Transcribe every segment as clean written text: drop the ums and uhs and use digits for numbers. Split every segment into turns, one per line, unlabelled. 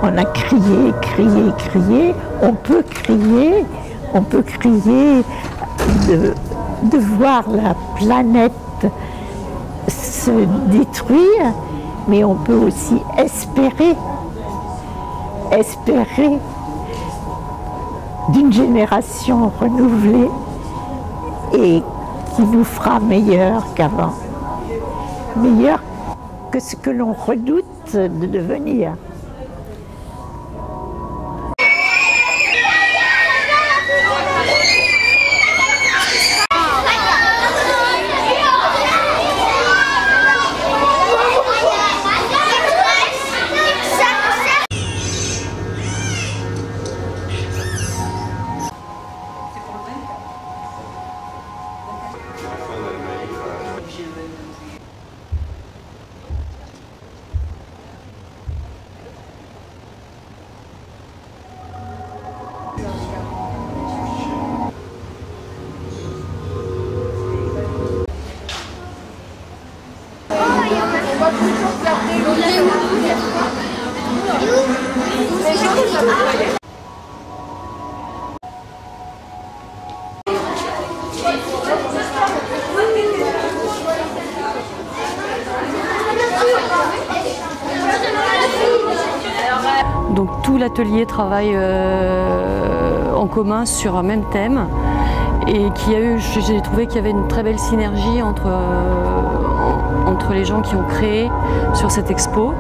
On a crié, crié, crié. On peut crier de voir la planète se détruire, mais on peut aussi espérer d'une génération renouvelée et qui nous fera meilleur qu'avant, meilleur que ce que l'on redoute de devenir.
Donc tout l'atelier travaille en commun sur un même thème et j'ai trouvé qu'il y avait une très belle synergie entre les gens qui ont créé sur cette expo.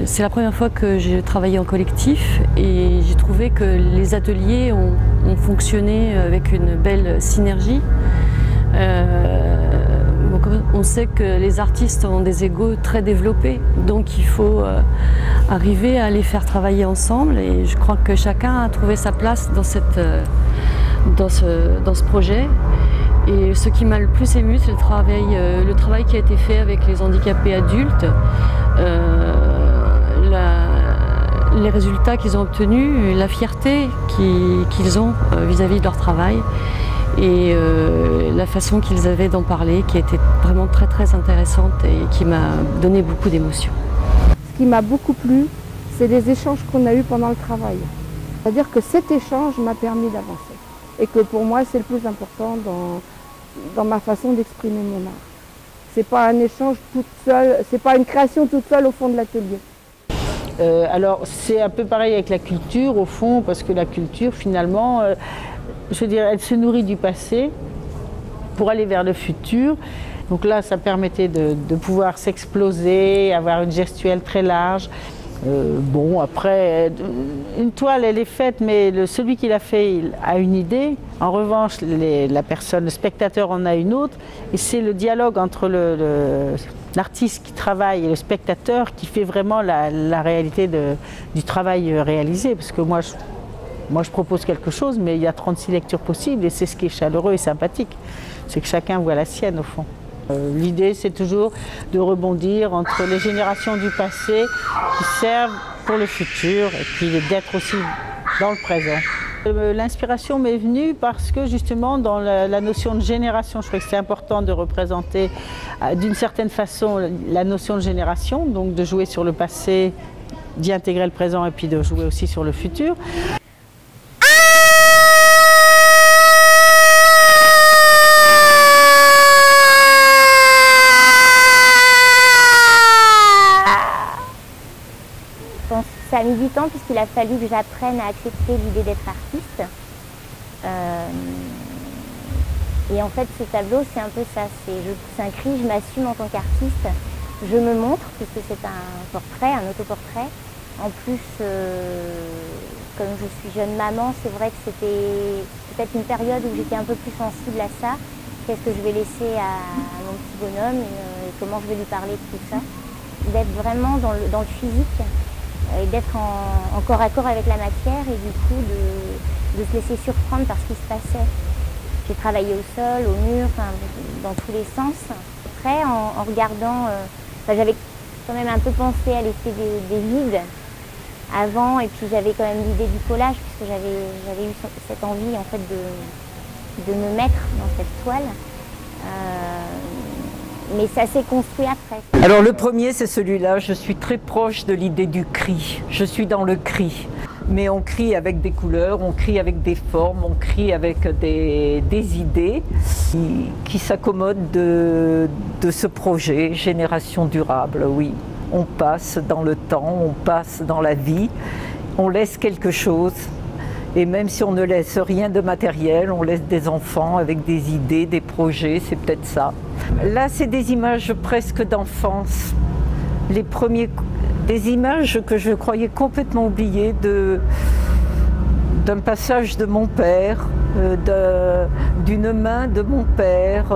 C'est la première fois que j'ai travaillé en collectif et j'ai trouvé que les ateliers ont fonctionné avec une belle synergie. On sait que les artistes ont des égos très développés, donc il faut arriver à les faire travailler ensemble et je crois que chacun a trouvé sa place dans ce projet. Et ce qui m'a le plus ému, c'est le travail qui a été fait avec les handicapés adultes, les résultats qu'ils ont obtenus, la fierté qu'ils ont vis-à-vis de leur travail et la façon qu'ils avaient d'en parler qui était vraiment très très intéressante et qui m'a donné beaucoup d'émotions.
Ce qui m'a beaucoup plu, c'est les échanges qu'on a eus pendant le travail. C'est-à-dire que cet échange m'a permis d'avancer et que pour moi c'est le plus important dans ma façon d'exprimer mon art. C'est pas un échange toute seule, c'est pas une création toute seule au fond de l'atelier.
Alors c'est un peu pareil avec la culture au fond, parce que la culture finalement, je veux dire, elle se nourrit du passé pour aller vers le futur. Donc là, ça permettait de pouvoir s'exploser, avoir une gestuelle très large. Bon, après, une toile, elle est faite, mais celui qui l'a fait, il a une idée. En revanche, la personne, le spectateur en a une autre. Et c'est le dialogue entre l'artiste qui travaille et le spectateur qui fait vraiment la réalité du travail réalisé. Parce que moi, je propose quelque chose, mais il y a 36 lectures possibles et c'est ce qui est chaleureux et sympathique. C'est que chacun voit la sienne, au fond. L'idée, c'est toujours de rebondir entre les générations du passé qui servent pour le futur et puis d'être aussi dans le présent. L'inspiration m'est venue parce que justement dans la notion de génération, je trouvais que c'est important de représenter d'une certaine façon la notion de génération, donc de jouer sur le passé, d'y intégrer le présent et puis de jouer aussi sur le futur.
Ça a mis du temps puisqu'il a fallu que j'apprenne à accepter l'idée d'être artiste. Et en fait, ce tableau, c'est un peu ça. Je pousse un cri, je m'assume en tant qu'artiste. Je me montre, puisque c'est un portrait, un autoportrait. En plus, comme je suis jeune maman, c'est vrai que c'était peut-être une période où j'étais un peu plus sensible à ça. Qu'est-ce que je vais laisser à mon petit bonhomme et comment je vais lui parler de tout ça. D'être vraiment dans le physique et d'être en corps à corps avec la matière et du coup de se laisser surprendre par ce qui se passait. J'ai travaillé au sol, au mur, enfin, dans tous les sens. Après, en regardant, j'avais quand même un peu pensé à l'effet des vides avant, et puis j'avais quand même l'idée du collage, puisque j'avais eu cette envie en fait de me mettre dans cette toile. Mais ça s'est construit après.
Alors le premier, c'est celui-là. Je suis très proche de l'idée du cri. Je suis dans le cri. Mais on crie avec des couleurs, on crie avec des formes, on crie avec des idées qui s'accommodent de ce projet Génération Durable, oui. On passe dans le temps, on passe dans la vie, on laisse quelque chose. Et même si on ne laisse rien de matériel, on laisse des enfants avec des idées, des projets, c'est peut-être ça. Là, c'est des images presque d'enfance. Les premiers, des images que je croyais complètement oubliées d'un passage de mon père, d'une main de mon père,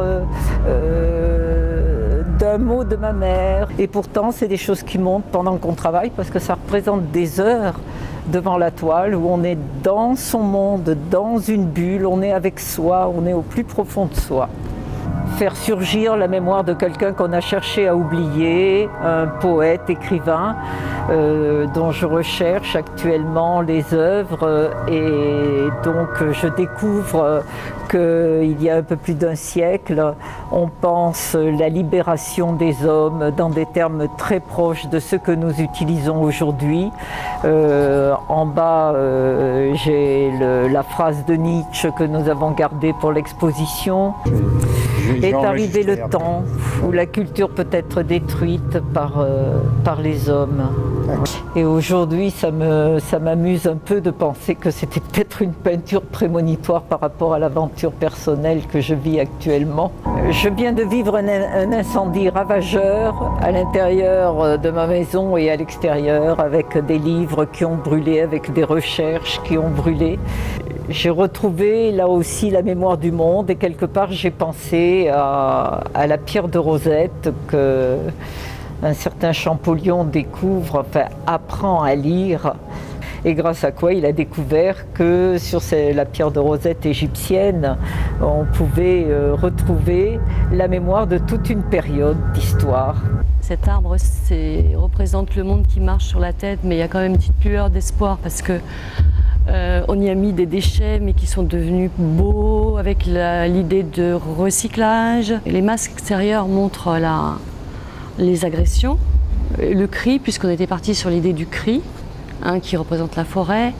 d'un mot de ma mère. Et pourtant, c'est des choses qui montent pendant qu'on travaille parce que ça représente des heures devant la toile où on est dans son monde, dans une bulle, on est avec soi, on est au plus profond de soi. Faire surgir la mémoire de quelqu'un qu'on a cherché à oublier, un poète, écrivain, dont je recherche actuellement les œuvres et donc je découvre qu'il y a un peu plus d'un siècle, on pense la libération des hommes dans des termes très proches de ceux que nous utilisons aujourd'hui. En bas, j'ai la phrase de Nietzsche que nous avons gardée pour l'exposition. Est arrivé le temps où la culture peut être détruite par les hommes. Et aujourd'hui, ça m'amuse un peu de penser que c'était peut-être une peinture prémonitoire par rapport à l'aventure personnelle que je vis actuellement. Je viens de vivre un incendie ravageur à l'intérieur de ma maison et à l'extérieur, avec des livres qui ont brûlé, avec des recherches qui ont brûlé. J'ai retrouvé là aussi la mémoire du monde et quelque part j'ai pensé à la pierre de Rosette que un certain Champollion découvre, enfin apprend à lire, et grâce à quoi il a découvert que sur la pierre de Rosette égyptienne, on pouvait retrouver la mémoire de toute une période d'histoire.
Cet arbre représente le monde qui marche sur la tête, mais il y a quand même une petite lueur d'espoir parce que on y a mis des déchets mais qui sont devenus beaux avec l'idée de recyclage. Les masques extérieurs montrent les agressions, le cri, puisqu'on était parti sur l'idée du cri, un qui représente la forêt,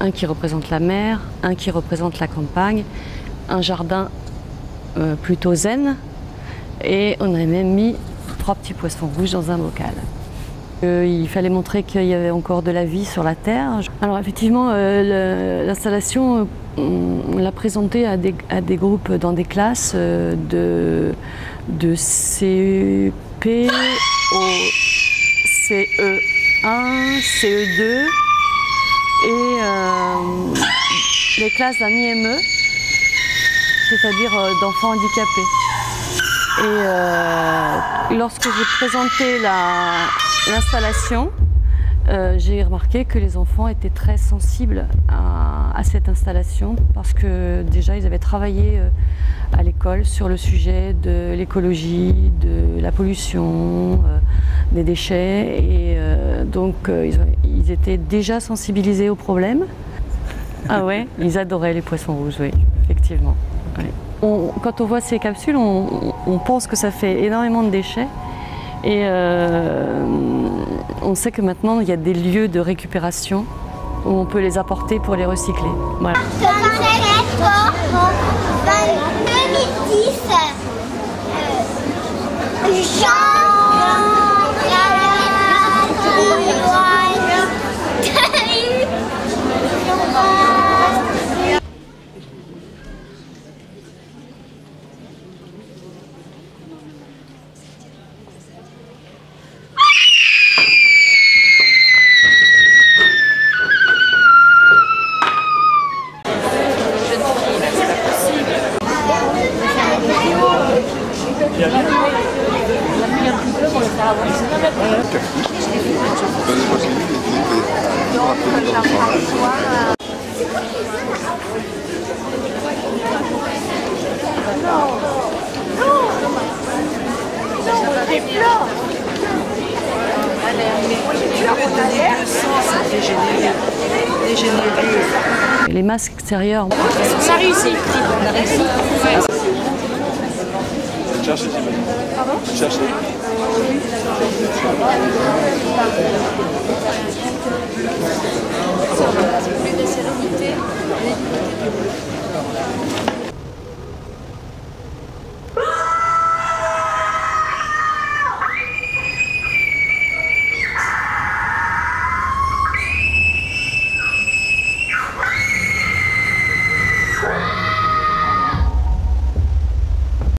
un qui représente la mer, un qui représente la campagne, un jardin plutôt zen, et on a même mis 3 petits poissons rouges dans un bocal. Il fallait montrer qu'il y avait encore de la vie sur la Terre. Alors effectivement, l'installation, on l'a présentée à des groupes dans des classes de CEP au CE1, CE2 et les classes d'un IME, c'est-à-dire d'enfants handicapés. Et lorsque j'ai présenté l'installation, j'ai remarqué que les enfants étaient très sensibles à cette installation parce que déjà ils avaient travaillé à l'école sur le sujet de l'écologie, de la pollution, des déchets et donc ils étaient déjà sensibilisés au problème. Ah ouais, ils adoraient les poissons rouges, oui, effectivement. Ouais. Quand on voit ces capsules, on pense que ça fait énormément de déchets et on sait que maintenant il y a des lieux de récupération où on peut les apporter pour les recycler. Voilà. Les masques extérieurs.
On a réussi. On a réussi.
Cherchez, pardon? Cherchez.
Plus de sérénité.